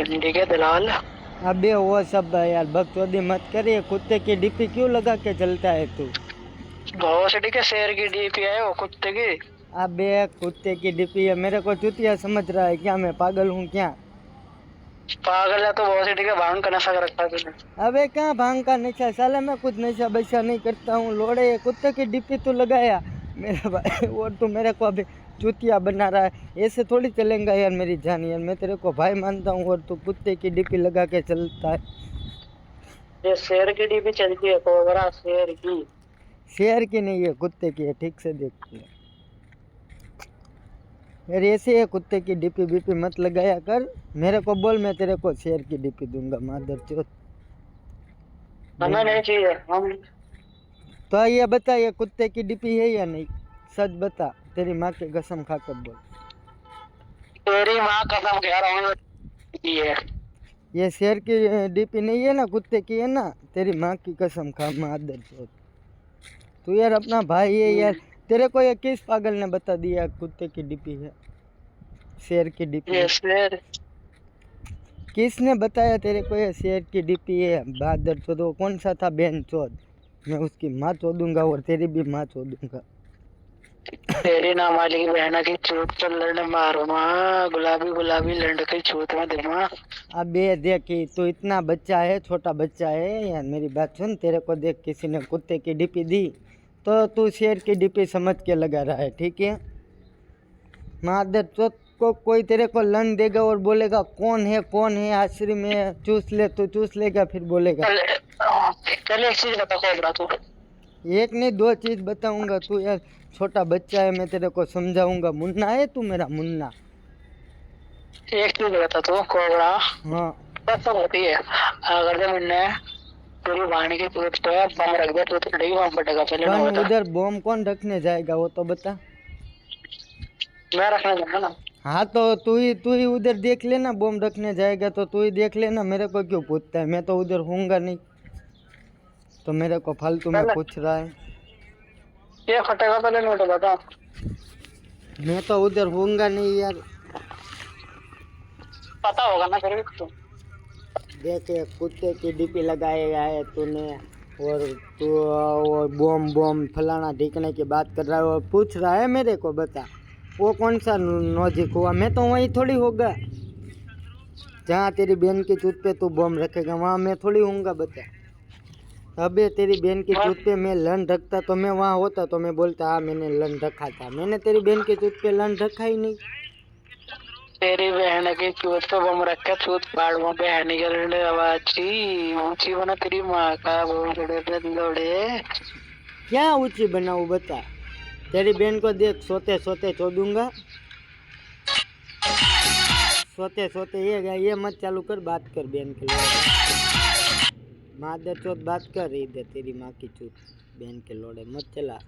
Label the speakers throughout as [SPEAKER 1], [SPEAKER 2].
[SPEAKER 1] हिंदी के दलाल।
[SPEAKER 2] अबे वो सब यार बकचोदी मत करिए। कुत्ते की डीपी क्यों लगा के चलता है तू?
[SPEAKER 1] भोसड़ी के शेर की डीपी है वो कुत्ते की।
[SPEAKER 2] अबे कुत्ते की डीपी है, मेरे को चूतिया समझ रहा है क्या? मैं पागल हूँ क्या?
[SPEAKER 1] पागल है तो भोसड़ी के भांग का नशा कर रखा है तूने।
[SPEAKER 2] अबे कहाँ भांग का नशा? साला मैं कुछ नशा बशा नहीं करता हूँ लोड़े। ये कुत्ते की डीपी तो लगाया मेरा भाई और तू मेरे को अभी चूतिया बना रहा है। ऐसे थोड़ी चलेगा यार मेरी जान। यार मैं तेरे को भाई मानता हूँ और तू कुत्ते की डीपी लगा के चलता है।
[SPEAKER 1] ये शेर की डीपी चलती है कोबरा शेर की।
[SPEAKER 2] शेर की नहीं है, कुत्ते की है, ठीक से देख ले। यार ऐसे है, कुत्ते की डीपी बीपी मत लगाया कर। मेरे को बोल, मैं तेरे को शेर की डीपी दूंगा मादर चोद।
[SPEAKER 1] हमें नहीं चाहिए हम।
[SPEAKER 2] तो ये बता, ये कुत्ते की डीपी है या नहीं? सच बता, तेरी माँ की कसम खा कर बोल।
[SPEAKER 1] तेरी माँ कसम कह रहा हूँ ये।
[SPEAKER 2] ये शेर की डीपी नहीं है ना, कुत्ते की है ना? तेरी माँ की कसम खा मादर चोद। तू यार अपना भाई है यार। तेरे को ये किस पागल ने बता दिया कुत्ते की डीपी है, शेर की डीपी
[SPEAKER 1] ये
[SPEAKER 2] है?
[SPEAKER 1] शेर
[SPEAKER 2] किसने बताया तेरे को ये शेर की डीपी है? बहादुर चोद वो कौन सा था बहन चोद? मैं उसकी माँ चोदूंगा और तेरी भी माँ चोदूंगा।
[SPEAKER 1] तेरी नामाली की बहना की चूत तो लड़ मारो माँ। गुलाबी गुलाबी लड़के चूत में दे माँ।
[SPEAKER 2] अबे देख, तो इतना बच्चा है, छोटा बच्चा है यार। मेरी बात सुन, तेरे को देख किसी ने कुत्ते की डीपी दी तो तू शेर की डीपी समझ के लगा रहा है, ठीक है? मादर चोद को कोई तेरे को लन देगा और बोलेगा कौन है आश्री में, चूस ले, तू चूस लेगा फिर बोलेगा।
[SPEAKER 1] चल चल एक चीज बता कोबरा तू।
[SPEAKER 2] एक नहीं दो चीज बताऊंगा। तू यार छोटा बच्चा है, मैं तेरे को समझाऊंगा। मुन्ना है तू मेरा मुन्ना।
[SPEAKER 1] एक चीज बता तू कोबरा।
[SPEAKER 2] हाँ।
[SPEAKER 1] कसम होती है अगर जब मैंने तेरी वाणी की पूछ तो है बम रख दे तो नहीं बम फटेगा पहले ना
[SPEAKER 2] कौन
[SPEAKER 1] बता।
[SPEAKER 2] उधर बॉम्ब कौन रखने जाएगा वो तो बता।
[SPEAKER 1] मैं रखना चाहता ना।
[SPEAKER 2] हाँ तो तू ही उधर देख लेना, बॉम्ब रखने जाएगा तो तू ही देख लेना। मेरे को क्यों पूछता है? मैं तो उधर होऊंगा नहीं, तो मेरे को फालतू में
[SPEAKER 1] पहले
[SPEAKER 2] पूछ रहा है।
[SPEAKER 1] ये फटेगा पहले नहीं तो बता।
[SPEAKER 2] मैं तो उधर होऊंगा नहीं यार।
[SPEAKER 1] पता होगा ना फिर भी तू।
[SPEAKER 2] देखे कुत्ते की डीपी लगाएगा है तूने, और तू वो बॉम्ब फलाना ढीकने की बात कर रहा है और पूछ रहा है मेरे को बता। वो कौन सा नोजिक हुआ? मैं तो वहीं थोड़ी होगा जहाँ तेरी बहन की चूत पे तू बॉम्ब रखेगा, वहाँ मैं थोड़ी होऊंगा बता। अबे तेरी बहन की चूत पे मैं लन रखता तो मैं वहाँ होता तो मैं बोलता हाँ मैंने लन रखा था। मैंने तेरी बहन की चूत पे लन रखा ही नहीं।
[SPEAKER 1] तेरी बहन की चूत पे बम रख के चूत फाड़ में बहन की लड़े आवाजी ऊंची बना तेरी माँ का लोड़े।
[SPEAKER 2] क्या ऊँची बनाऊँ बता? तेरी बहन को देख सोते सोते छोड़ूंगा। सोते सोते ये मत चालू कर, बात कर बहन के लोड़े। मादर चौथ बात कर इधर, तेरी माँ की चूत बहन के लोड़े मत चला।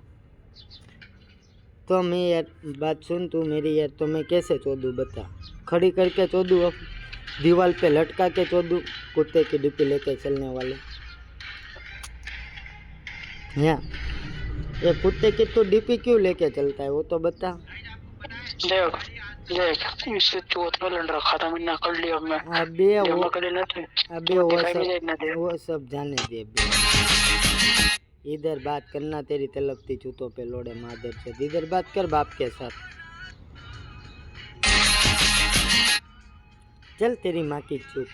[SPEAKER 2] तो मैं यार बात सुन तू मेरी यार, तो मैं कैसे चोदूँ बता? खड़ी करके चोदूँ, अब दीवार पे लटका के चोदूँ कुत्ते की डीपी लेके चलने वाले? यहाँ ये कुत्ते की तो डीपी क्यों लेके चलता है वो तो बता।
[SPEAKER 1] देख देख इससे चौथ में लड़ रखा था मैंने कर लिया। मैं
[SPEAKER 2] अबे वो
[SPEAKER 1] कर लेना थे
[SPEAKER 2] अबे वो सब जाने दे अबे। इधर बात करना तेरी तलपती चूतों पे लोड़े मादर से। इधर बात कर बाप के साथ। चल तेरी माँ की चूत।